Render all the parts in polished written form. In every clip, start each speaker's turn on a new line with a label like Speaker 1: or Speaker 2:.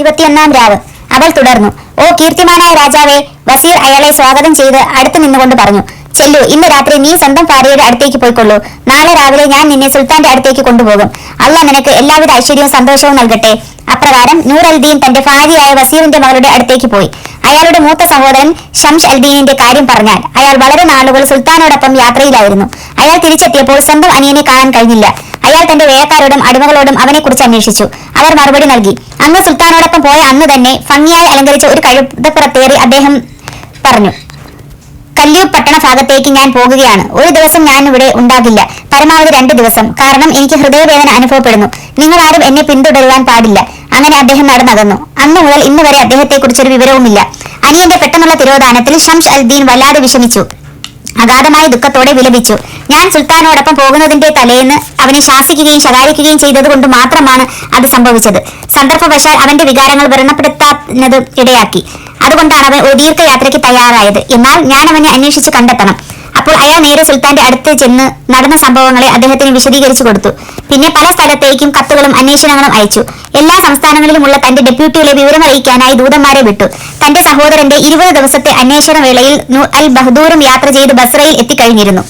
Speaker 1: 21-ാം രാവ്. അവൾ തുടർന്നു. ഓ കീർത്തിമാനായ രാജാവേ! വസീർ അയാളെ സ്വാഗതം ചെയ്ത് അടുത്തു നിന്നുകൊണ്ട് പറഞ്ഞു. ചെല്ലു, ഇന്ന് രാത്രി നീ സ്വന്തം ഭാര്യയുടെ അടുത്തേക്ക് പോയിക്കൊള്ളൂ. നാളെ രാവിലെ ഞാൻ നിന്നെ സുൽത്താന്റെ അടുത്തേക്ക് കൊണ്ടുപോകും. അള്ളാഹ് നിനക്ക് എല്ലാവിധ ഐശ്വര്യവും സന്തോഷവും നൽകട്ടെ. അപ്രകാരം നൂർ അൽദീൻ തന്റെ ഭാര്യയായ വസീറിന്റെ മകളുടെ അടുത്തേക്ക് പോയി. അയാളുടെ മൂത്ത സഹോദരൻ ഷംസ് അൽദീനിന്റെ കാര്യം പറഞ്ഞാൽ അയാൾ വളരെ നാളുകൾ സുൽത്താനോടൊപ്പം യാത്രയിലായിരുന്നു. അയാൾ തിരിച്ചെത്തിയപ്പോൾ സ്വന്തം അനിയനെ കാണാൻ കഴിഞ്ഞില്ല. അയാൾ തന്റെ വേലക്കാരോടും അടിമകളോടും അവനെക്കുറിച്ച് അന്വേഷിച്ചു. അവർ മറുപടി നൽകി. അങ്ങ് സുൽത്താനോടൊപ്പം പോയ അന്ന് തന്നെ ഭംഗിയായി അലങ്കരിച്ച ഒരു കഴുതപ്പുറത്തേറി അദ്ദേഹം പറഞ്ഞു, കല്യൂബ് പട്ടണ ഭാഗത്തേക്ക് ഞാൻ പോകുകയാണ്. ഒരു ദിവസം ഞാൻ ഇവിടെ ഉണ്ടാകില്ല, പരമാവധി 2 ദിവസം. കാരണം എനിക്ക് ഹൃദയവേദന അനുഭവപ്പെടുന്നു. നിങ്ങൾ ആരും എന്നെ പിന്തുടരുവാൻ പാടില്ല. അങ്ങനെ അദ്ദേഹം നടന്നകന്നു. അന്നു മുതൽ ഇന്ന് വരെ അദ്ദേഹത്തെക്കുറിച്ചൊരു വിവരവുമില്ല. അനിയന്റെ പെട്ടെന്നുള്ള തിരോധാനത്തിൽ ഷംസ് അൽദീൻ വല്ലാതെ വിഷമിച്ചു. അഗാധമായ ദുഃഖത്തോടെ വിലപിച്ചു. ഞാൻ സുൽത്താനോടൊപ്പം പോകുന്നതിന്റെ തലേന്ന് അവനെ ശാസിക്കുകയും ശകാരിക്കുകയും ചെയ്തതുകൊണ്ട് മാത്രമാണ് അത് സംഭവിച്ചത്. സന്ദർഭവശാൽ അവന്റെ വികാരങ്ങൾ വ്രണപ്പെടുത്താനത് ഇടയാക്കി. അതുകൊണ്ടാണ് അവൻ ഒരു ദീർഘയാത്രയ്ക്ക് തയ്യാറായത്. എന്നാൽ ഞാൻ അവനെ അന്വേഷിച്ച് കണ്ടെത്തണം. അപ്പോൾ അയാൾ നേരെ സുൽത്താന്റെ അടുത്ത് ചെന്ന് നടന്ന സംഭവങ്ങളെ അദ്ദേഹത്തിന് വിശദീകരിച്ചു കൊടുത്തു. പിന്നെ പല സ്ഥലത്തേക്കും കത്തുകളും അന്വേഷണങ്ങളും അയച്ചു. എല്ലാ സംസ്ഥാനങ്ങളിലുമുള്ള തന്റെ ഡെപ്യൂട്ടികളെ വിവരമറിയിക്കാനായി ദൂതന്മാരെ വിട്ടു. തന്റെ സഹോദരന്റെ 20 ദിവസത്തെ അന്വേഷണ വേളയിൽ നൂർ അൽ ബഹദൂറും യാത്ര ചെയ്ത് ബസ്രയിൽ എത്തിക്കഴിഞ്ഞിരുന്നു.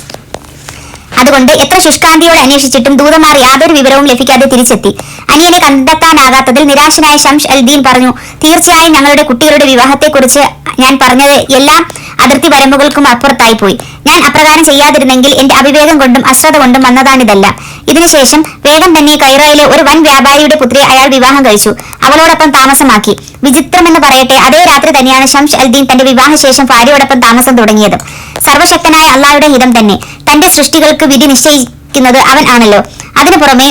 Speaker 1: അതുകൊണ്ട് എത്ര ശുഷ്കാന്തിയോടെ അന്വേഷിച്ചിട്ടും ദൂതന്മാർ യാതൊരു വിവരവും ലഭിക്കാതെ തിരിച്ചെത്തി. അനിയനെ കണ്ടെത്താനാകാത്തതിൽ നിരാശനായ ഷംസ് അൽദീൻ പറഞ്ഞു, തീർച്ചയായും ഞങ്ങളുടെ കുട്ടികളുടെ വിവാഹത്തെക്കുറിച്ച് ഞാൻ പറഞ്ഞത് എല്ലാം അതിർത്തി വരമ്പുകൾക്കും അപ്പുറത്തായി പോയി. ഞാൻ അപ്രകാരം ചെയ്യാതിരുന്നെങ്കിൽ എന്റെ അവിവേകം കൊണ്ടും അശ്രദ്ധ കൊണ്ടും വന്നതാണിതെല്ലാം. ഇതിനുശേഷം വേഗം തന്നെ കൈറോയിലെ ഒരു വൻ വ്യാപാരിയുടെ പുത്രിയെ അയാൾ വിവാഹം കഴിച്ചു. അവളോടൊപ്പം താമസമാക്കി. വിചിത്രമെന്ന് പറയട്ടെ, അതേ രാത്രി തന്നെയാണ് ഷംസ് അൽദീൻ തന്റെ വിവാഹശേഷം ഭാര്യയോടൊപ്പം താമസം തുടങ്ങിയത്. സർവശക്തനായ അള്ളാഹുയുടെ ഹിതം തന്നെ. തന്റെ സൃഷ്ടികൾക്ക് വിധി നിശ്ചയിക്കുന്നത് അവൻ ആണല്ലോ. അതിനു പുറമെ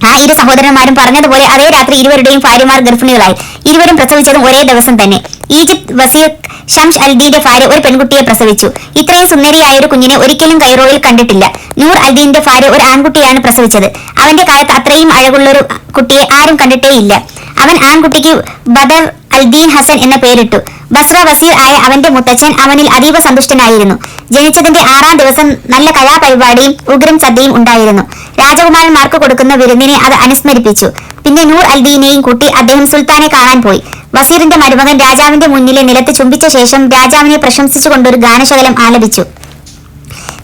Speaker 1: ആ 2 സഹോദരന്മാരും പറഞ്ഞതുപോലെ അതേ രാത്രി ഇരുവരുടെയും ഭാര്യമാർ ഗർഭിണികളായി. ഇരുവരും പ്രസവിച്ചതും ഒരേ ദിവസം തന്നെ. ഈജിപ്ത് വസീർ ഷംസ് അൽദീന്റെ ഭാര്യ ഒരു പെൺകുട്ടിയെ പ്രസവിച്ചു. ഇത്രയും സുന്ദരിയായ ഒരു കുഞ്ഞിനെ ഒരിക്കലും കൈറോയിൽ കണ്ടിട്ടില്ല. നൂർ അൽദീന്റെ ഭാര്യ ഒരു ആൺകുട്ടിയാണ് പ്രസവിച്ചത്. അവന്റെ കാലത്ത് അത്രയും അഴകുള്ളൊരു കുട്ടിയെ ആരും കണ്ടിട്ടേയില്ല. അവൻ ആൺകുട്ടിക്ക് ബദർ അൽദീൻ ഹസൻ എന്ന പേരിട്ടു. ബസ്ര വസീർ ആയ അവന്റെ മുത്തച്ഛൻ അവനിൽ അതീവ സന്തുഷ്ടനായിരുന്നു. ജനിച്ചതിന്റെ 6-ാം ദിവസം നല്ല കലാപരിപാടിയും ഉഗ്രം സദ്യയും ഉണ്ടായിരുന്നു. രാജകുമാരന്മാർക്ക് കൊടുക്കുന്ന വിരുന്നിനെ അത് അനുസ്മരിപ്പിച്ചു. പിന്നെ നൂർ അൽദീനെയും കൂട്ടി അദ്ദേഹം സുൽത്താനെ കാണാൻ പോയി. വസീറിന്റെ മരുമകൻ രാജാവിന്റെ മുന്നിലെ നിലത്ത് ചുംബിച്ച ശേഷം രാജാവിനെ പ്രശംസിച്ചുകൊണ്ടൊരു ഗാനശകലം ആലപിച്ചു.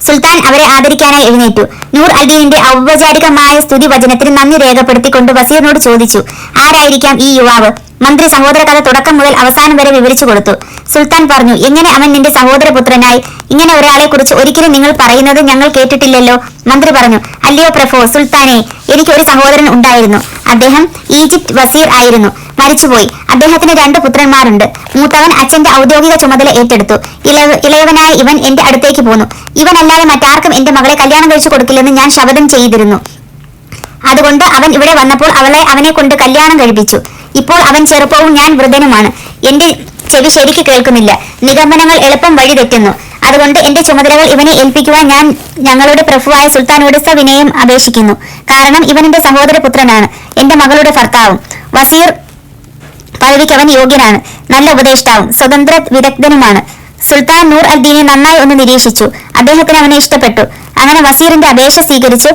Speaker 1: സുൽത്താൻ അവരെ ആദരിക്കാനായി എഴുന്നേറ്റു. നൂർ അൽദീനിന്റെ ഔപചാരികമായ സ്തുതി വചനത്തിന് നന്ദി രേഖപ്പെടുത്തിക്കൊണ്ട് വസീറിനോട് ചോദിച്ചു, ആരായിരിക്കാം ഈ യുവാവ്? മന്ത്രി സഹോദര കഥ തുടക്കം മുതൽ അവസാനം വരെ വിവരിച്ചു കൊടുത്തു. സുൽത്താൻ പറഞ്ഞു, എങ്ങനെ അവൻ നിന്റെ സഹോദരപുത്രനായി? ഇങ്ങനെ ഒരാളെ കുറിച്ച് ഒരിക്കലും നിങ്ങൾ പറയുന്നത് ഞങ്ങൾ കേട്ടിട്ടില്ലല്ലോ. മന്ത്രി പറഞ്ഞു, അല്ലയോ പ്രഭോ സുൽത്താനെ, എനിക്ക് ഒരു സഹോദരൻ ഉണ്ടായിരുന്നു. അദ്ദേഹം ഈജിപ്ത് വസീർ ആയിരുന്നു. മരിച്ചുപോയി. അദ്ദേഹത്തിന് 2 പുത്രന്മാരുണ്ട്. മൂത്തവൻ അച്ഛന്റെ ഔദ്യോഗിക ചുമതല ഏറ്റെടുത്തു. ഇളയവനായ ഇവൻ എന്റെ അടുത്തേക്ക് പോന്നു. ഇവനല്ലാതെ മറ്റാർക്കും എന്റെ മകളെ കല്യാണം കഴിച്ചു കൊടുക്കില്ലെന്ന് ഞാൻ ശപഥം ചെയ്തിരുന്നു. അതുകൊണ്ട് അവൻ ഇവിടെ വന്നപ്പോൾ അവനെ കൊണ്ട് കല്യാണം കഴിപ്പിച്ചു. ഇപ്പോൾ അവൻ ചെറുപ്പവും ഞാൻ വൃദ്ധനുമാണ്. എന്റെ ചെവി ശരിക്ക് കേൾക്കുന്നില്ല. നിഗമനങ്ങൾ എളുപ്പം വഴി തെറ്റുന്നു. അതുകൊണ്ട് എന്റെ ചുമതലകൾ ഇവനെ ഏൽപ്പിക്കുവാൻ ഞാൻ ഞങ്ങളുടെ പ്രഭുവായ സുൽത്താനോട് സവിനയം അപേക്ഷിക്കുന്നു. കാരണം ഇവൻ എന്റെ സഹോദരപുത്രനാണ്, എന്റെ മകളുടെ ഭർത്താവും. വസീർ പദവിക്ക് അവൻ യോഗ്യനാണ്. നല്ല ഉപദേഷ്ടാവും സ്വതന്ത്ര വിദഗ്ധനുമാണ്. സുൽത്താൻ നൂർ അൽദീനെ നന്നായി ഒന്ന് നിരീക്ഷിച്ചു. അദ്ദേഹത്തിന് അവനെ ഇഷ്ടപ്പെട്ടു. അങ്ങനെ വസീറിന്റെ അപേക്ഷ സ്വീകരിച്ച്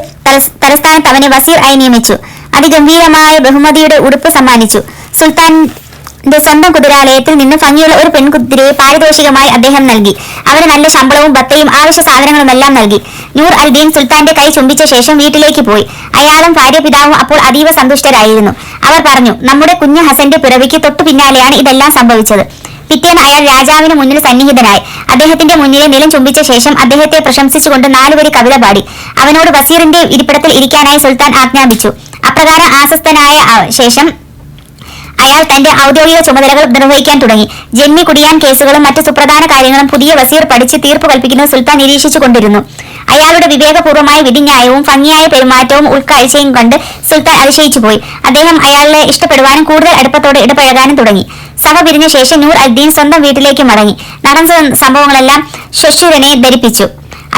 Speaker 1: തലസ്ഥാനത്ത് അവനെ വസീർ ആയി നിയമിച്ചു. അതിഗംഭീരമായ ബഹുമതിയുടെ ഉടുപ്പ് സമ്മാനിച്ചു. സുൽത്താന്റെ സ്വന്തം കുതിരാലയത്തിൽ നിന്ന് ഭംഗിയുള്ള ഒരു പെൺകുതിരയെ പാരിതോഷികമായി അദ്ദേഹം നൽകി. അവന് നല്ല ശമ്പളവും ബത്തയും ആവശ്യ സാധനങ്ങളുമെല്ലാം നൽകി. നൂർ അൽദീൻ സുൽത്താന്റെ കൈ ചുംബിച്ച ശേഷം വീട്ടിലേക്ക് പോയി. അയാളും ഭാര്യ പിതാവും അപ്പോൾ അതീവ സന്തുഷ്ടരായിരുന്നു. അവർ പറഞ്ഞു, നമ്മുടെ കുഞ്ഞ് ഹസന്റെ പിറവിക്ക് തൊട്ടു പിന്നാലെയാണ് ഇതെല്ലാം സംഭവിച്ചത്. പിറ്റേന്ന് അയാൾ രാജാവിന് മുന്നിൽ സന്നിഹിതനായി. അദ്ദേഹത്തിന്റെ മുന്നിലെ നിലം ചുംബിച്ച ശേഷം അദ്ദേഹത്തെ പ്രശംസിച്ചുകൊണ്ട് 4 വരി കവിത പാടി. അവനോട് വസീറിന്റെ ഇരിപ്പിടത്തിൽ ഇരിക്കാനായി സുൽത്താൻ ആജ്ഞാപിച്ചു. അപ്രകാരം ആസക്തനായ ശേഷം അയാൾ തന്റെ ഔദ്യോഗിക ചുമതലകൾ നിർവഹിക്കാൻ തുടങ്ങി. ജന്മി കുടിയാൻ കേസുകളും മറ്റു സുപ്രധാന കാര്യങ്ങളും പുതിയ വസീർ പഠിച്ച് തീർപ്പ് കൽപ്പിക്കുന്നത് സുൽത്താൻ നിരീക്ഷിച്ചു കൊണ്ടിരുന്നു. അയാളുടെ വിവേകപൂർവമായ വിധിന്യായവും ഭംഗിയായ പെരുമാറ്റവും ഉൾക്കാഴ്ചയും കണ്ട് സുൽത്താൻ അതിശയിച്ചു പോയി. അദ്ദേഹം അയാളെ ഇഷ്ടപ്പെടുവാനും കൂടുതൽ അടുപ്പത്തോടെ ഇടപഴകാനും തുടങ്ങി. സഭ പിരിഞ്ഞ ശേഷം നൂർ അൽദീൻ സ്വന്തം വീട്ടിലേക്ക് മടങ്ങി. നടന്ന സംഭവങ്ങളെല്ലാം ശ്വശൂരനെ ധരിപ്പിച്ചു.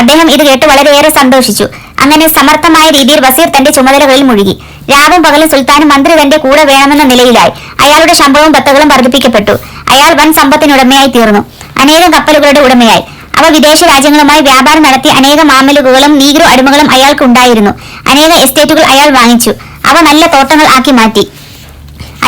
Speaker 1: അദ്ദേഹം ഇത് കേട്ട് വളരെയേറെ സന്തോഷിച്ചു. അങ്ങനെ സമർത്ഥമായ രീതിയിൽ വസീർ തന്റെ ചുമതലകളിൽ മുഴുകി. രാവും പകലും സുൽത്താനും മന്ത്രി തന്റെ കൂടെ വേണമെന്ന നിലയിലായി. അയാളുടെ ശമ്പളവും ബത്തകളും വർദ്ധിപ്പിക്കപ്പെട്ടു. അയാൾ വൻ സമ്പത്തിനുടമയായി തീർന്നു. അനേകം കപ്പലുകളുടെ ഉടമയായി. അവ വിദേശ രാജ്യങ്ങളുമായി വ്യാപാരം നടത്തി അനേകം മാമലുകളും നീഗ്രോ അടിമകളും അയാൾക്ക് ഉണ്ടായിരുന്നു. അനേക എസ്റ്റേറ്റുകൾ അയാൾ വാങ്ങിച്ചു. അവ നല്ല തോട്ടങ്ങൾ ആക്കി മാറ്റി.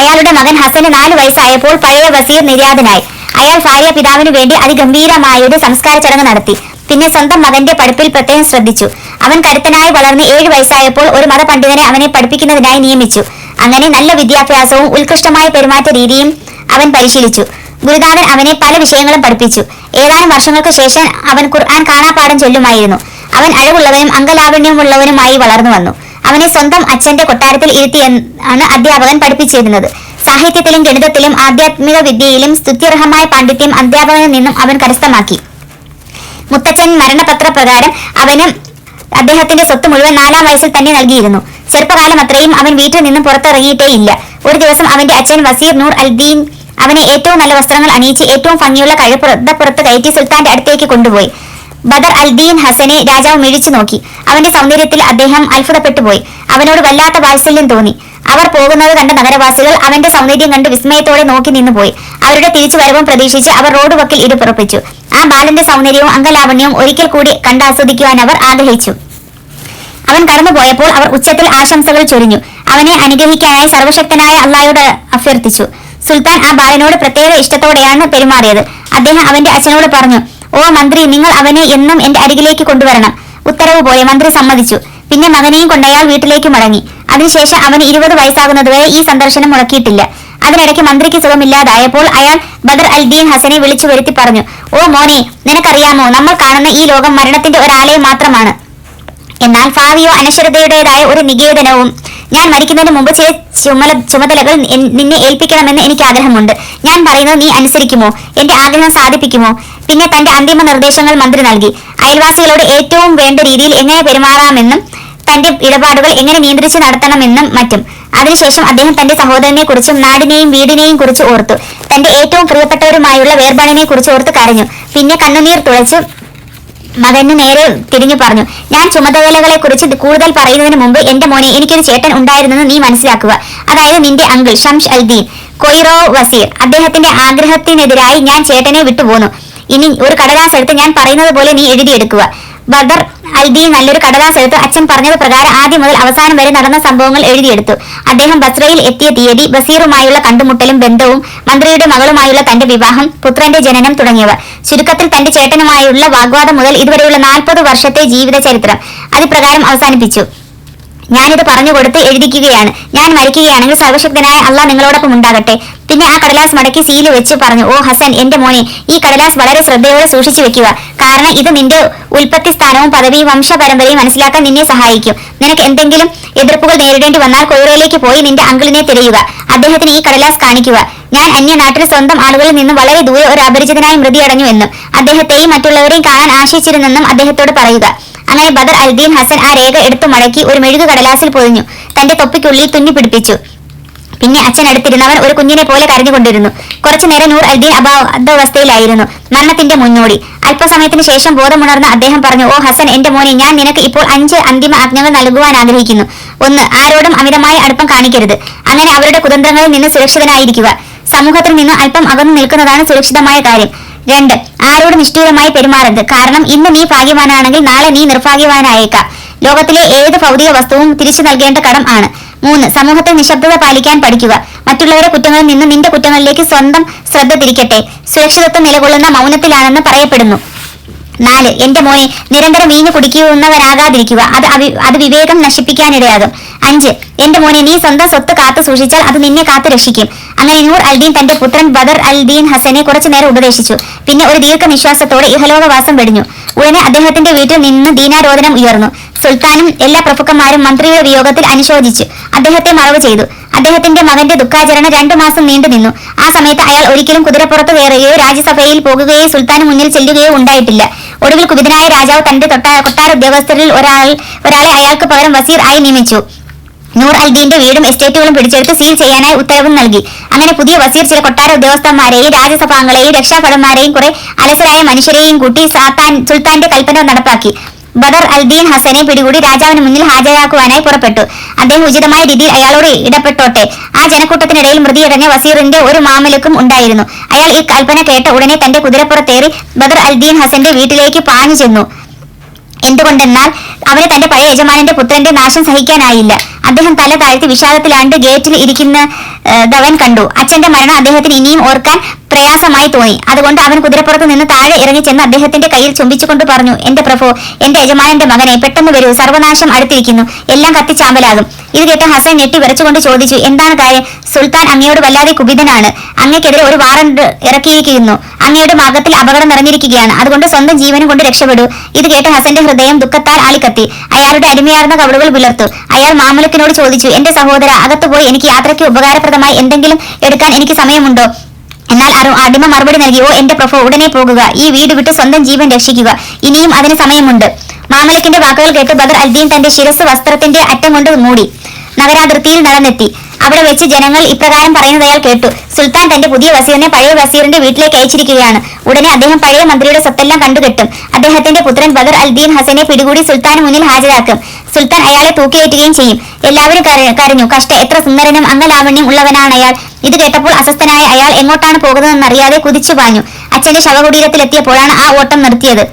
Speaker 1: അയാളുടെ മകൻ ഹസന് 4 വയസ്സായപ്പോൾ പഴയ വസീർ നിര്യാതനായി. അയാൾ ഭാര്യ പിതാവിനു വേണ്ടി അതിഗംഭീരമായൊരു സംസ്കാര ചടങ്ങ് നടത്തി. പിന്നെ സ്വന്തം മകന്റെ പഠിപ്പിൽ പ്രത്യേകം ശ്രദ്ധിച്ചു. അവൻ കരുത്തനായി വളർന്ന് 7 വയസ്സായപ്പോൾ ഒരു മതപണ്ഡിതനെ അവനെ പഠിപ്പിക്കുന്നതിനായി നിയമിച്ചു. അങ്ങനെ നല്ല വിദ്യാഭ്യാസവും ഉത്കൃഷ്ടമായ പെരുമാറ്റ രീതിയും അവൻ പരിശീലിച്ചു. ഗുരുനാഥൻ അവനെ പല വിഷയങ്ങളും പഠിപ്പിച്ചു. ഏതാനും വർഷങ്ങൾക്ക് ശേഷം അവൻ ഖുർആൻ കാണാപ്പാഠം ചൊല്ലുമായിരുന്നു. അവൻ അഴകുള്ളവനും അംഗലാവണ്യമുള്ളവനുമായി വളർന്നു വന്നു. അവനെ സ്വന്തം അച്ഛന്റെ കൊട്ടാരത്തിൽ ഇരുത്തിയാണ് അധ്യാപകൻ പഠിപ്പിച്ചിരുന്നത്. സാഹിത്യത്തിലും ഗണിതത്തിലും ആധ്യാത്മിക വിദ്യയിലും സ്തുത്യർഹമായ പാണ്ഡിത്യം അധ്യാപകനിൽ നിന്നും അവൻ കരസ്ഥമാക്കി. മുത്തച്ഛൻ മരണപത്ര പ്രകാരം അവന് അദ്ദേഹത്തിന്റെ സ്വത്ത് മുഴുവൻ 4-ാം വയസ്സിൽ തന്നെ നൽകിയിരുന്നു. ചെറുപ്പകാലം അത്രയും അവൻ വീട്ടിൽ നിന്നും പുറത്തിറങ്ങിയിട്ടേ ഇല്ല. ഒരു ദിവസം അവന്റെ അച്ഛൻ വസീർ നൂർ അൽദീൻ അവനെ ഏറ്റവും നല്ല വസ്ത്രങ്ങൾ അണിയിച്ച് ഏറ്റവും ഭംഗിയുള്ള കഴുപ്പുറത്ത് കയറ്റി സുൽത്താന്റെ അടുത്തേക്ക് കൊണ്ടുപോയി. ബദർ അൽദീൻ ഹസനെ രാജാവ് മിഴിച്ചു നോക്കി. അവന്റെ സൗന്ദര്യത്തിൽ അദ്ദേഹം അത്ഭുതപ്പെട്ടുപോയി. അവനോട് വല്ലാത്ത വാത്സല്യം തോന്നി. അവർ പോകുന്നത് കണ്ട നഗരവാസികൾ അവന്റെ സൗന്ദര്യം കണ്ട് വിസ്മയത്തോടെ നോക്കി നിന്നുപോയി. അവരുടെ തിരിച്ചുവരവും പ്രതീക്ഷിച്ച് അവർ റോഡ് വക്കിൽ ഇരുപ്പുറപ്പിച്ചു. ആ ബാലന്റെ സൗന്ദര്യവും അംഗലാവണ്യവും ഒരിക്കൽ കൂടി കണ്ടാസ്വദിക്കുവാൻ അവർ ആഗ്രഹിച്ചു. അവൻ കടന്നുപോയപ്പോൾ അവർ ഉച്ചത്തിൽ ആശംസകൾ ചൊരിഞ്ഞു. അവനെ അനുഗ്രഹിക്കാനായി സർവശക്തനായ അള്ളാഹയോട് അഭ്യർത്ഥിച്ചു. സുൽത്താൻ ആ ബാലനോട് പ്രത്യേക ഇഷ്ടത്തോടെയാണ് പെരുമാറിയത്. അദ്ദേഹം അവന്റെ അച്ഛനോട് പറഞ്ഞു, "ഓ മന്ത്രി, നിങ്ങൾ അവനെ എന്നും എന്റെ അരികിലേക്ക് കൊണ്ടുവരണം." ഉത്തരവ് പോലെ മന്ത്രി സമ്മതിച്ചു. പിന്നെ മകനെയും കൊണ്ടയാൾ വീട്ടിലേക്ക് മടങ്ങി. അതിനുശേഷം അവന് 20 വയസ്സാകുന്നതുവരെ ഈ സന്ദർശനം മുടക്കിയിട്ടില്ല. അതിനിടയ്ക്ക് മന്ത്രിക്ക് സുഖമില്ലാതായപ്പോൾ അയാൾ ബദർ അൽദീൻ ഹസനെ വിളിച്ചു വരുത്തി പറഞ്ഞു, "ഓ മോനെ, നിനക്കറിയാമോ, നമ്മൾ കാണുന്ന ഈ ലോകം മരണത്തിന്റെ ഒരാലയം മാത്രമാണ്. എന്നാൽ ഭാവിയോ അനശ്വരതയുടേതായ ഒരു നികേതനവും. ഞാൻ മരിക്കുന്നതിന് മുമ്പ് ചില ചുമതലകൾ നിന്നെ ഏൽപ്പിക്കണമെന്ന് എനിക്ക് ആഗ്രഹമുണ്ട്. ഞാൻ പറയുന്നത് നീ അനുസരിക്കുമോ? എന്റെ ആഗ്രഹം സാധിപ്പിക്കുമോ?" പിന്നെ തന്റെ അന്തിമ നിർദ്ദേശങ്ങൾ മന്ത്രി നൽകി. അയൽവാസികളോട് ഏറ്റവും വേണ്ട രീതിയിൽ എങ്ങനെ പെരുമാറാമെന്നും തന്റെ ഇടപാടുകൾ എങ്ങനെ നിയന്ത്രിച്ച് നടത്തണമെന്നും മറ്റും. അതിനുശേഷം അദ്ദേഹം തന്റെ സഹോദരനെ കുറിച്ചും നാടിനെയും വീടിനെയും കുറിച്ച് ഓർത്തു. തന്റെ ഏറ്റവും പ്രിയപ്പെട്ടവരുമായുള്ള വേർപാടിനെ കുറിച്ച് ഓർത്ത് കരഞ്ഞു. പിന്നെ കണ്ണുനീർ തുളച്ചു മകന് നേരെ തിരിഞ്ഞു പറഞ്ഞു, "ഞാൻ ചുമതലകളെ കുറിച്ച് കൂടുതൽ പറയുന്നതിന് മുമ്പ് എന്റെ മോനെ, എനിക്കൊരു ചേട്ടൻ ഉണ്ടായിരുന്നെന്ന് നീ മനസ്സിലാക്കുക. അതായത് നിന്റെ അങ്കിൾ ഷംസ് അൽദീൻ കൊയ്റോ വസീർ. അദ്ദേഹത്തിന്റെ ആഗ്രഹത്തിനെതിരായി ഞാൻ ചേട്ടനെ വിട്ടുപോന്നു. ഇനി ഒരു കടലാസ് എടുത്ത് ഞാൻ പറയുന്നത് പോലെ നീ എഴുതിയെടുക്കുക." ബദർ അൽദീൻ നല്ലൊരു കടലാസ് എടുത്ത് അച്ഛൻ പറഞ്ഞത് പ്രകാരം ആദ്യം മുതൽ അവസാനം വരെ നടന്ന സംഭവങ്ങൾ എഴുതിയെടുത്തു. അദ്ദേഹം ബസ്രയിൽ എത്തിയ തീയതി, ബസീറുമായുള്ള കണ്ടുമുട്ടലും ബന്ധവും, മന്ത്രിയുടെ മകളുമായുള്ള തന്റെ വിവാഹം, പുത്രന്റെ ജനനം തുടങ്ങിയവ. ചുരുക്കത്തിൽ തന്റെ ചേട്ടനുമായുള്ള വാഗ്വാദം മുതൽ ഇതുവരെയുള്ള 40 വർഷത്തെ ജീവിത ചരിത്രം അതിപ്രകാരം അവസാനിപ്പിച്ചു. ഞാനിത് പറഞ്ഞുകൊടുത്ത് എഴുതിക്കുകയാണ്. ഞാൻ മരിക്കുകയാണെങ്കിൽ സർവശക്തനായ അള്ളാഹ് നിങ്ങളോടൊപ്പം ഉണ്ടാകട്ടെ. പിന്നെ ആ കടലാസ് മടക്കി സീല് വെച്ച് പറഞ്ഞു, "ഓ ഹസൻ, എന്റെ മോനെ, ഈ കടലാസ് വളരെ ശ്രദ്ധയോടെ സൂക്ഷിച്ചു വെക്കുക. കാരണം ഇത് നിന്റെ ഉൽപ്പത്തി സ്ഥാനവും പദവിയും വംശപരമ്പരയും മനസ്സിലാക്കാൻ നിന്നെ സഹായിക്കും. നിനക്ക് എന്തെങ്കിലും എതിർപ്പുകൾ നേരിടേണ്ടി വന്നാൽ കൊയ്റോയിലേക്ക് പോയി നിന്റെ അങ്കിളിനെ തിരയുക. അദ്ദേഹത്തിന് ഈ കടലാസ് കാണിക്കുക. ഞാൻ അന്യനാട്ടിൽ സ്വന്തം ആളുകളിൽ നിന്നും വളരെ ദൂരെ ഒരു അപരിചിതനായി മൃതിയടഞ്ഞു എന്നും അദ്ദേഹത്തെയും മറ്റുള്ളവരെയും കാണാൻ ആശിച്ചിരുന്നെന്നും അദ്ദേഹത്തോട് പറയുക." അങ്ങനെ ബദർ അൽദീൻ ഹസൻ ആ രേഖ എടുത്തു മടക്കി ഒരു മെഴുകു കടലാസിൽ പൊതിഞ്ഞു തന്റെ തൊപ്പിക്കുള്ളിൽ തുന്നി പിടിപ്പിച്ചു. പിന്നെ അച്ഛൻ അടുത്തിരുന്നവൻ ഒരു കുഞ്ഞിനെ പോലെ കരഞ്ഞുകൊണ്ടിരുന്നു. കുറച്ചുനേരം നൂർ അൽദീൻ അബോധാവസ്ഥയിലായിരുന്നു. മരണത്തിന്റെ മുന്നോടി. അല്പസമയത്തിന് ശേഷം ബോധമുണർന്ന അദ്ദേഹം പറഞ്ഞു, "ഓ ഹസൻ, എന്റെ മോനെ, ഞാൻ നിനക്ക് ഇപ്പോൾ 5 അന്തിമ ആജ്ഞകൾ നൽകുവാൻ ആഗ്രഹിക്കുന്നു. 1. ആരോടും അമിതമായ അടുപ്പം കാണിക്കരുത്. അങ്ങനെ അവരുടെ കുതന്ത്രങ്ങളിൽ നിന്ന് സുരക്ഷിതനായിരിക്കുക. സമൂഹത്തിൽ നിന്ന് അല്പം അകന്നു നിൽക്കുന്നതാണ് സുരക്ഷിതമായ കാര്യം. 2. ആരോട് നിഷ്ഠൂരമായി പെരുമാറരുത്. കാരണം ഇന്ന് നീ ഭാഗ്യവാനാണെങ്കിൽ നാളെ നീ നിർഭാഗ്യവാനായേക്കാം. ലോകത്തിലെ ഏത് ഭൗതിക വസ്തുവും തിരിച്ചു നൽകേണ്ട കടം ആണ്. 3. സമൂഹത്തിൽ നിശബ്ദത പാലിക്കാൻ പഠിക്കുക. മറ്റുള്ളവരുടെ കുറ്റങ്ങളിൽ നിന്ന് നിന്റെ കുറ്റങ്ങളിലേക്ക് സ്വന്തം ശ്രദ്ധ തിരിക്കട്ടെ. സുരക്ഷിതത്വം നിലകൊള്ളുന്ന മൗനത്തിലാണെന്ന് പറയപ്പെടുന്നു. 4. എന്റെ മോനെ, നിരന്തരം വീഞ്ഞു കുടിക്കുന്നവനാകാതിരിക്കുക. അത് വിവേകം നശിപ്പിക്കാനിടയാകും. 5. എന്റെ മോനെ, നീ സ്വന്തം സ്വത്ത് കാത്തു സൂക്ഷിച്ചാൽ അത് നിന്നെ കാത്തു രക്ഷിക്കും. അങ്ങനെ നൂർ അൽദീൻ തന്റെ പുത്രൻ ബദർ അൽദീൻ ഹസനെ കുറച്ചുനേരം ഉപദേശിച്ചു. പിന്നെ ഒരു ദീർഘനിശ്വാസത്തോടെ ഇഹലോകവാസം വെടിഞ്ഞു. ഉടനെ അദ്ദേഹത്തിന്റെ വീട്ടിൽ നിന്ന് ദീനാരോധനം ഉയർന്നു. സുൽത്താനും എല്ലാ പ്രഭുക്കന്മാരും മന്ത്രിയുടെ വിയോഗത്തിൽ അനുശോചിച്ചു അദ്ദേഹത്തെ മറവ് ചെയ്തു. അദ്ദേഹത്തിന്റെ മകന്റെ ദുഃഖാചരണം 2 മാസം നീണ്ടു നിന്നു. ആ സമയത്ത് അയാൾ ഒരിക്കലും കുതിരപ്പുറത്ത് കയറുകയോ രാജ്യസഭയിൽ പോകുകയോ സുൽത്താന് മുന്നിൽ ചെല്ലുകയോ ഉണ്ടായിട്ടില്ല. ഒടുവിൽ കുപിതനായ രാജാവ് തന്റെ കൊട്ടാര ഉദ്യോഗസ്ഥരിൽ ഒരാളെ അയാൾക്ക് പകരം വസീർ ആയി നിയമിച്ചു. നൂർ അൽദീന്റെ വീടും എസ്റ്റേറ്റുകളും പിടിച്ചെടുത്ത് സീൽ ചെയ്യാനായി ഉത്തരവും നൽകി. അങ്ങനെ പുതിയ വസീർ ചില കൊട്ടാര ഉദ്യോഗസ്ഥന്മാരെയും രാജ്യസഭാംഗങ്ങളെയും രക്ഷാഭടന്മാരെയും കുറെ അലസരായ മനുഷ്യരെയും കൂട്ടി സുൽത്താന്റെ കൽപ്പന നടപ്പാക്കി. ബദർ അൽദീൻ ഹസനെ പിടികൂടി രാജാവിന് മുന്നിൽ ഹാജരാക്കുവാനായി പുറപ്പെട്ടു. അദ്ദേഹം ഉചിതമായ രീതിയിൽ അയാളോട് ഇടപെട്ടോട്ടെ. ആ ജനക്കൂട്ടത്തിനിടയിൽ മൃതിയടഞ്ഞ വസീറിന്റെ ഒരു മാമലക്കും ഉണ്ടായിരുന്നു. അയാൾ ഈ കൽപ്പന കേട്ട ഉടനെ തന്റെ കുതിരപ്പുറത്തേറി ബദർ അൽദീൻ ഹസന്റെ വീട്ടിലേക്ക് പാഞ്ഞു ചെന്നു. എന്തുകൊണ്ടെന്നാൽ അവന് തന്റെ പഴയ യജമാനന്റെ പുത്രന്റെ നാശം സഹിക്കാനായില്ല. അദ്ദേഹം തല താഴ്ത്തി വിഷാദത്തിലാണ്ട് ഗേറ്റിൽ ഇരിക്കുന്നവൻ കണ്ടു. അച്ഛന്റെ മരണം അദ്ദേഹത്തിന് ഇനിയും ഓർക്കാൻ പ്രയാസമായി തോന്നി. അതുകൊണ്ട് അവൻ കുതിരപ്പുറത്ത് നിന്ന് താഴെ ഇറങ്ങി ചെന്ന് അദ്ദേഹത്തിന്റെ കയ്യിൽ ചുംബിച്ചുകൊണ്ട് പറഞ്ഞു, എന്റെ പ്രഭു, എന്റെ യജമാനന്റെ മകനെ, പെട്ടെന്ന് വരൂ, സർവനാശം അടുത്തിരിക്കുന്നു, എല്ലാം കത്തിച്ചാമ്പലാകും. ഇത് കേട്ട് ഹസൻ ഞെട്ടി വിറച്ചുകൊണ്ട് ചോദിച്ചു, എന്താണ് കാര്യം? സുൽത്താൻ അങ്ങയോട് വല്ലാതെ കുപിതനാണ്. അങ്ങക്കെതിരെ ഒരു വാറണ്ട് ഇറക്കിയിരിക്കുന്നു. അങ്ങയുടെ മാർഗത്തിൽ അപകടം നിറഞ്ഞിരിക്കുകയാണ്. അതുകൊണ്ട് സ്വന്തം ജീവനും കൊണ്ട് രക്ഷപ്പെടൂ. ഇത് കേട്ട് ഹസന്റെ ഹൃദയം ദുഃഖത്താൽ ആളിക്കത്തി. അയാളുടെ അടിമയാർന്ന കവളുകൾ വിളർത്തു. അയാൾ മാമലക്കിനോട് ചോദിച്ചു, എന്റെ സഹോദര, അകത്തുപോയി എനിക്ക് യാത്രയ്ക്ക് ഉപകാരപ്രദമായി എന്തെങ്കിലും എടുക്കാൻ എനിക്ക് സമയമുണ്ടോ? എന്നാൽ അടിമ മറുപടി നൽകി, ഓ എന്റെ പ്രഭു, ഉടനെ പോകുക, ഈ വീട് വിട്ട് സ്വന്തം ജീവൻ രക്ഷിക്കുക, ഇനിയും അതിന് സമയമുണ്ട്. മാമലക്കിന്റെ വാക്കുകൾ കേട്ട് ബദർ അൽദീൻ തന്റെ ശിരസ് വസ്ത്രത്തിന്റെ അറ്റം കൊണ്ട് മൂടി നഗരാതിർത്തിയിൽ നടന്നെത്തി. അവിടെ വെച്ച് ജനങ്ങൾ ഇപ്രകാരം പറയുന്നത് അയാൾ കേട്ടു, സുൽത്താൻ തന്റെ പുതിയ വസീറിനെ പഴയ വസീറിന്റെ വീട്ടിലേക്ക് അയച്ചിരിക്കുകയാണ്. ഉടനെ അദ്ദേഹം പഴയ മന്ത്രിയുടെ സ്വത്തെല്ലാം കണ്ടുകെട്ടും. അദ്ദേഹത്തിന്റെ പുത്രൻ ബദർ അൽദീൻ ഹസനെ പിടികൂടി സുൽത്താന് മുന്നിൽ ഹാജരാക്കും. സുൽത്താൻ അയാളെ തൂക്കിയേറ്റുകയും ചെയ്യും. എല്ലാവരും കരഞ്ഞു. കഷ്ട, എത്ര സുന്ദരനും അംഗലാവണ്യം ഉള്ളവനാണ് അയാൾ. ഇത് കേട്ടപ്പോൾ അസ്വസ്ഥനായ അയാൾ എങ്ങോട്ടാണ് പോകുന്നതെന്നറിയാതെ കുതിച്ചു പാഞ്ഞു. അച്ഛന്റെ ശവകുടീരത്തിലെത്തിയപ്പോഴാണ് ആ ഓട്ടം നിർത്തിയത്.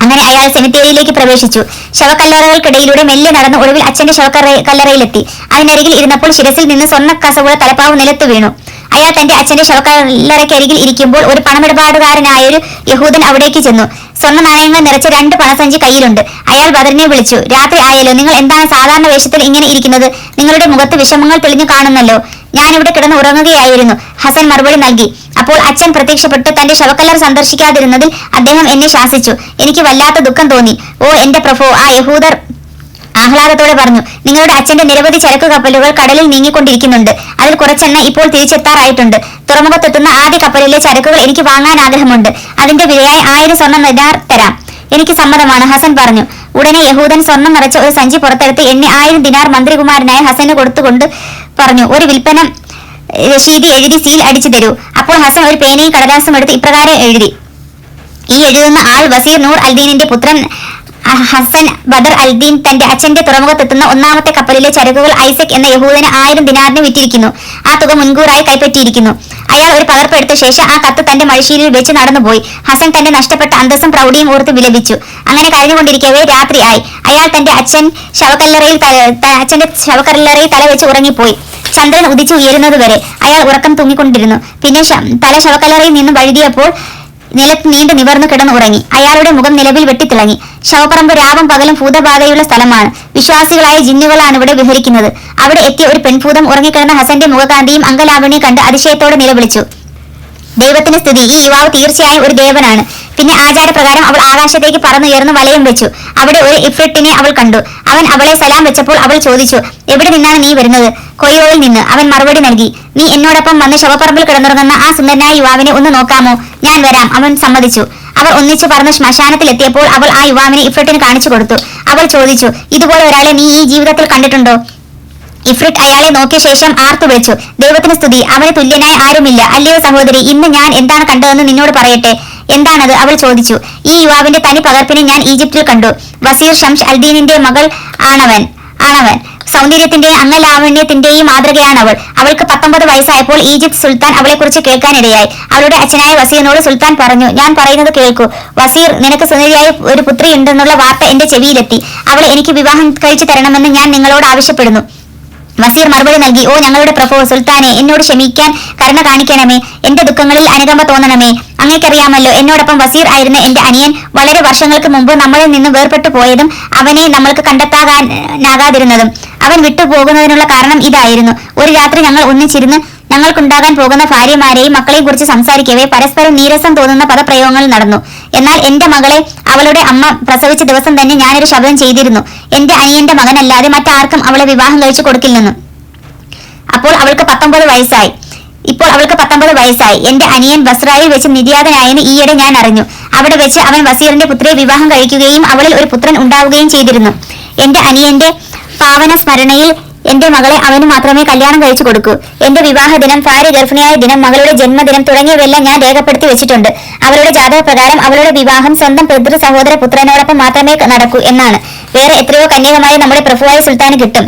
Speaker 1: അങ്ങനെ അയാൾ സെമിത്തേരിയിലേക്ക് പ്രവേശിച്ചു. ശവക്കല്ലറകൾക്കിടയിലൂടെ മെല്ലെ നടന്ന് ഒടുവിൽ അച്ഛന്റെ ശവക്കല്ലറയിലെത്തി. അതിനരികിൽ ഇരുന്നപ്പോൾ ശിരസിൽ നിന്ന് സ്വർണ്ണ കസവുള്ള തലപ്പാവ് നിലത്ത് വീണു. അയാൾ തന്റെ അച്ഛന്റെ ശവക്കല്ലറയ്ക്കരികിൽ ഇരിക്കുമ്പോൾ ഒരു പണമിടപാടുകാരനായൊരു യഹൂദൻ അവിടേക്ക് ചെന്നു. സ്വർണ്ണ നാണയങ്ങൾ നിറച്ച 2 പണസഞ്ചി കയ്യിലുണ്ട്. അയാൾ ബദറിനെ വിളിച്ചു, രാത്രി ആയല്ലോ, നിങ്ങൾ എന്താണ് സാധാരണ വേഷത്തിൽ ഇങ്ങനെ ഇരിക്കുന്നത്? നിങ്ങളുടെ മുഖത്ത് വിഷമങ്ങൾ തെളിഞ്ഞു കാണുന്നല്ലോ. ഞാനിവിടെ കിടന്ന് ഉറങ്ങുകയായിരുന്നു, ഹസൻ മറുപടി നൽകി. അപ്പോൾ അച്ഛൻ പ്രത്യക്ഷപ്പെട്ട് തന്റെ ശവക്കല്ലർ സന്ദർശിക്കാതിരുന്നതിൽ അദ്ദേഹം എന്നെ ശാസിച്ചു. എനിക്ക് വല്ലാത്ത ദുഃഖം തോന്നി. ഓ എന്റെ പ്രഭു, ആ യഹൂദർ ആഹ്ലാദത്തോടെ പറഞ്ഞു, നിങ്ങളുടെ അച്ഛന്റെ നിരവധി ചരക്ക് കപ്പലുകൾ കടലിൽ നീങ്ങിക്കൊണ്ടിരിക്കുന്നുണ്ട്. അതിൽ കുറച്ചെണ്ണം ഇപ്പോൾ തിരിച്ചെത്താറായിട്ടുണ്ട്. തുറമുഖത്തെത്തുന്ന ആദ്യ കപ്പലിലെ ചരക്കുകൾ എനിക്ക് വാങ്ങാൻ ആഗ്രഹമുണ്ട്. അതിന്റെ വിലയായി 1000 സ്വർണ്ണ ദിനാർ തരാം. എനിക്ക് സമ്മതമാണ്, ഹസൻ പറഞ്ഞു. ഉടനെ യഹൂദൻ സ്വർണം നിറച്ച ഒരു സഞ്ചി പുറത്തെടുത്ത് 1000 ദിനാർ മന്ത്രികുമാരനായ ഹസന് കൊടുത്തുകൊണ്ട് പറഞ്ഞു, ഒരു വിൽപ്പന രശീതി എഴുതി സീൽ അടിച്ചു തരൂ. അപ്പോൾ ഹസൻ ഒരു പേനയും കടലാസും എടുത്ത് ഇപ്രകാരം എഴുതി, ഈ എഴുതുന്ന ആൾ വസീർ നൂർ അൽദീനിന്റെ പുത്രൻ ഹസൻ ബദർ അൽദീൻ തന്റെ അച്ഛന്റെ തുറമുഖത്തെത്തുന്ന 1ാമത്തെ കപ്പലിലെ ചരക്കുകൾ ഐസക് എന്ന യഹൂദന് 1000 ദിനാറിന് വിറ്റിരിക്കുന്നു. ആ തുക മുൻകൂറായി കൈപ്പറ്റിയിരിക്കുന്നു. അയാൾ ഒരു പകർപ്പ് എടുത്ത ശേഷം ആ കത്ത് തന്റെ മടിശീലിൽ വെച്ച് നടന്നുപോയി. ഹസൻ തന്റെ നഷ്ടപ്പെട്ട അന്തസ്സും പ്രൗഢിയും ഓർത്ത് വിലപിച്ചു. അങ്ങനെ കഴിഞ്ഞുകൊണ്ടിരിക്കവേ രാത്രിയായി. അയാൾ തന്റെ അച്ഛന്റെ ശവക്കല്ലറയിൽ തല വെച്ച് ഉറങ്ങിപ്പോയി. ചന്ദ്രൻ ഉദിച്ചു ഉയരുന്നതുവരെ അയാൾ ഉറക്കം തൂങ്ങിക്കൊണ്ടിരുന്നു. പിന്നെ തല ശവക്കല്ലറയിൽ നിന്ന് വഴുതിയപ്പോൾ നിലത്ത് നീണ്ടു നിവർന്നു കിടന്ന് ഉറങ്ങി. അയാളുടെ മുഖം നിലവിൽ വെട്ടിത്തിളങ്ങി. ശവപ്പറമ്പ് രാവും പകലും ഭൂതബാധയുള്ള സ്ഥലമാണ്. വിശ്വാസികളായ ജിന്നുകളാണ് ഇവിടെ വിഹരിക്കുന്നത്. അവിടെ എത്തിയ ഒരു പെൺഭൂതം ഉറങ്ങിക്കിടന്ന ഹസന്റെ മുഖകാന്തിയും അംഗലാവണ്യം കണ്ട് അതിശയത്തോടെ നിലവിളിച്ചു, ദൈവത്തിന് സ്തുതി, ഈ യുവാവ് തീർച്ചയായും ഒരു ദേവനാണ്. പിന്നെ ആചാരപ്രകാരം അവൾ ആകാശത്തേക്ക് പറന്നുയർന്ന് വലയം വെച്ചു. അവിടെ ഒരു ഇഫ്രിട്ടിനെ അവൾ കണ്ടു. അവൻ അവളെ സലാം വെച്ചപ്പോൾ അവൾ ചോദിച്ചു, എവിടെ നിന്നാണ് നീ വരുന്നത്? കൊയ്യോയിൽ നിന്ന്. അവൻ മറുപടി നൽകി, നീ എന്നോടൊപ്പം വന്ന് ശവപ്പറമ്പിൽ കിടന്നുറങ്ങുന്ന ആ സുന്ദരനായ യുവാവിനെ ഒന്ന് നോക്കാമോ? ഞാൻ വരാം. അവൻ സമ്മതിച്ചു. അവർ ഒന്നിച്ചു പറന്ന് ശ്മശാനത്തിലെത്തിയപ്പോൾ അവൾ ആ യുവാവിനെ ഇഫ്രിട്ടിന് കാണിച്ചു കൊടുത്തു. അവൾ ചോദിച്ചു, ഇതുപോലെ ഒരാളെ നീ ഈ ജീവിതത്തിൽ കണ്ടിട്ടുണ്ടോ? ഇഫ്രിറ്റ് അയാളെ നോക്കിയ ശേഷം ആർത്തു വിളിച്ചു, ദൈവത്തിന് സ്തുതി, അവന് തുല്യനായി ആരുമില്ല. അല്ലയോ സഹോദരി, ഇന്ന് ഞാൻ എന്താണ് കണ്ടതെന്ന് നിന്നോട് പറയട്ടെ. എന്താണത്? അവൾ ചോദിച്ചു. ഈ യുവാവിന്റെ തനി പകർപ്പിനെ ഞാൻ ഈജിപ്തിൽ കണ്ടു. വസീർ ഷംസ് അൽദീനിന്റെ മകൾ ആണവൻ. സൗന്ദര്യത്തിന്റെയും അംഗലാവണ്യത്തിന്റെയും മാതൃകയാണ് അവൾ. അവൾക്ക് 19 വയസ്സായപ്പോൾ ഈജിപ്ത് സുൽത്താൻ അവളെക്കുറിച്ച് കേൾക്കാനിടയായി. അവളുടെ അച്ഛനായ വസീറിനോട് സുൽത്താൻ പറഞ്ഞു, ഞാൻ പറയുന്നത് കേൾക്കൂ. വസീർ, നിനക്ക് സുന്ദരിയായ ഒരു പുത്രി ഉണ്ടെന്നുള്ള വാർത്ത എന്റെ ചെവിയിലെത്തി. അവളെ എനിക്ക് വിവാഹം കഴിച്ചു തരണമെന്ന് ഞാൻ നിങ്ങളോട് ആവശ്യപ്പെടുന്നു. വസീർ മറുപടി നൽകി, ഓ ഞങ്ങളുടെ പ്രഭു സുൽത്താനെ, എന്നോട് ക്ഷമിക്കാൻ കരുണ കാണിക്കണമേ. എന്റെ ദുഃഖങ്ങളിൽ അനുകമ്പ തോന്നണമേ. അങ്ങേക്കറിയാമല്ലോ, എന്നോടൊപ്പം വസീർ ആയിരുന്ന എന്റെ അനിയൻ വളരെ വർഷങ്ങൾക്ക് മുമ്പ് നമ്മളിൽ നിന്ന് വേർപെട്ടു പോയതും അവനെ നമ്മൾക്ക് കണ്ടെത്താനാകാതിരുന്നതും. അവൻ വിട്ടുപോകുന്നതിനുള്ള കാരണം ഇതായിരുന്നു. ഒരു രാത്രി ഞങ്ങൾ ഒന്നിച്ചിരുന്ന് ഞങ്ങൾക്കുണ്ടാകാൻ പോകുന്ന ഭാര്യമാരെയും മക്കളെയും കുറിച്ച് സംസാരിക്കവേ പരസ്പരം നീരസം തോന്നുന്ന പദപ്രയോഗങ്ങൾ നടന്നു. എന്നാൽ എന്റെ മകളെ അവളുടെ അമ്മ പ്രസവിച്ച ദിവസം തന്നെ ഞാനൊരു ശബ്ദം ചെയ്തിരുന്നു, എന്റെ അനിയന്റെ മകനല്ലാതെ മറ്റാർക്കും അവളെ വിവാഹം കഴിച്ചു കൊടുക്കില്ലെന്നും. അപ്പോൾ അവൾക്ക് 19 വയസ്സായി. ഇപ്പോൾ അവൾക്ക് 19 വയസ്സായി. എന്റെ അനിയൻ ബസ്രായിൽ വെച്ച് നിര്യാതനായെന്ന് ഈയിടെ ഞാൻ അറിഞ്ഞു. അവിടെ വെച്ച് അവൻ വസീറിന്റെ പുത്രിയെ വിവാഹം കഴിക്കുകയും അവളിൽ ഒരു പുത്രൻ ഉണ്ടാവുകയും ചെയ്തിരുന്നു. എന്റെ അനിയന്റെ പാവന സ്മരണയിൽ എന്റെ മകളെ അവന് മാത്രമേ കല്യാണം കഴിച്ചു കൊടുക്കൂ. എന്റെ വിവാഹ ദിനം, ഭാര്യ ഗർഭിണിയായ ദിനം, മകളുടെ ജന്മദിനം തുടങ്ങിയവയെല്ലാം ഞാൻ രേഖപ്പെടുത്തി വെച്ചിട്ടുണ്ട്. അവളുടെ ജാതകപ്രകാരം അവളുടെ വിവാഹം സ്വന്തം പിതൃ സഹോദര പുത്രനോടൊപ്പം മാത്രമേ നടക്കൂ എന്നാണ്. വേറെ എത്രയോ കന്യകമാരെ നമ്മുടെ പ്രഭുവായ സുൽത്താന് കിട്ടും.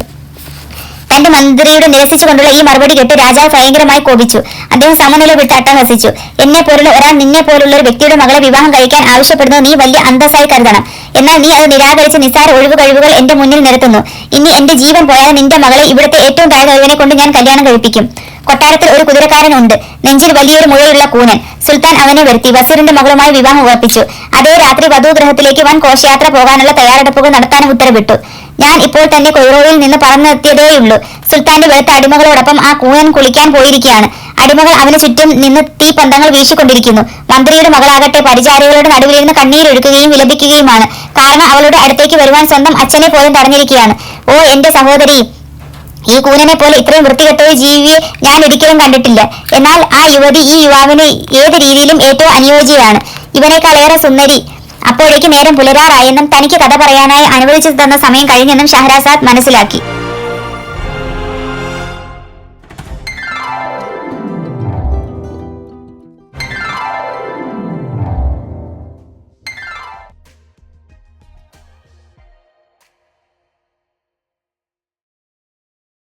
Speaker 1: തന്റെ മന്ത്രിയുടെ നിരസിച്ചുകൊണ്ടുള്ള ഈ മറുപടി കേട്ട് രാജാവ് ഭയങ്കരമായി കോപിച്ചു. അദ്ദേഹം സമനില വിട്ട് അട്ടഹസിച്ചു. എന്നെ പോലുള്ള ഒരാൾ നിന്നെ പോലുള്ള ഒരു വ്യക്തിയുടെ മകളെ വിവാഹം കഴിക്കാൻ ആവശ്യപ്പെടുന്നത് നീ വലിയ അന്തസ്സായി കരുതണം. എന്നാൽ നീ അത് നിരാകരിച്ച് നിസ്സാര ഒഴിവ് കഴിവുകൾ എന്റെ മുന്നിൽ നിരത്തുന്നു. ഇനി എന്റെ ജീവൻ പോയാൽ നിന്റെ മകളെ ഇവിടുത്തെ ഏറ്റവും താഴ്ന്ന ഒരുവനെ കൊണ്ട് ഞാൻ കല്യാണം കഴിപ്പിക്കും. കൊട്ടാരത്തിൽ ഒരു കുതിരക്കാരനുണ്ട്, നെഞ്ചിൽ വലിയൊരു മുഴയുള്ള കൂനൻ. സുൽത്താൻ അവനെ വരുത്തി വസീറിന്റെ മകളുമായി വിവാഹം ഉറപ്പിച്ചു. അതേ രാത്രി വധൂഗൃഹത്തിലേക്ക് വൻ ഘോഷയാത്ര പോകാനുള്ള തയ്യാറെടുപ്പുകൾ നടത്താനും ഉത്തരവിട്ടു. ഞാൻ ഇപ്പോൾ തന്നെ കൊയ്റോയിൽ നിന്ന് പറന്നെത്തിയതേയുള്ളൂ. സുൽത്താന്റെ വെളുത്ത അടിമകളോടൊപ്പം ആ കൂനൻ കുളിക്കാൻ പോയിരിക്കുകയാണ്. അടിമകൾ അവന് ചുറ്റും നിന്ന് തീപ്പന്തങ്ങൾ വീശിക്കൊണ്ടിരിക്കുന്നു. മന്ത്രിയുടെ മകളാകട്ടെ പരിചാരികളുടെ നടുവിലിരുന്ന് കണ്ണീരൊഴുക്കുകയും വിലപിക്കുകയുമാണ്. കാരണം അവളുടെ അടുത്തേക്ക് വരുവാൻ സ്വന്തം അച്ഛനെ പോലും തടഞ്ഞിരിക്കുകയാണ്. ഓ എന്റെ സഹോദരി, ഈ കൂനനെ പോലെ ഇത്രയും വൃത്തികെട്ട ജീവിയെ ഞാൻ ഒരിക്കലും കണ്ടിട്ടില്ല. എന്നാൽ ആ യുവതി ഈ യുവാവിന് ഏത് രീതിയിലും ഏറ്റവും അനുയോജ്യയാണ്. ഇവനേക്കാളേറെ സുന്ദരി. അപ്പോഴേക്ക് നേരം പുലരാറായെന്നും തനിക്ക് കഥ പറയാനായി അനുവദിച്ചു തന്ന സമയം കഴിഞ്ഞെന്നും ഷഹrazാദ് മനസ്സിലാക്കി.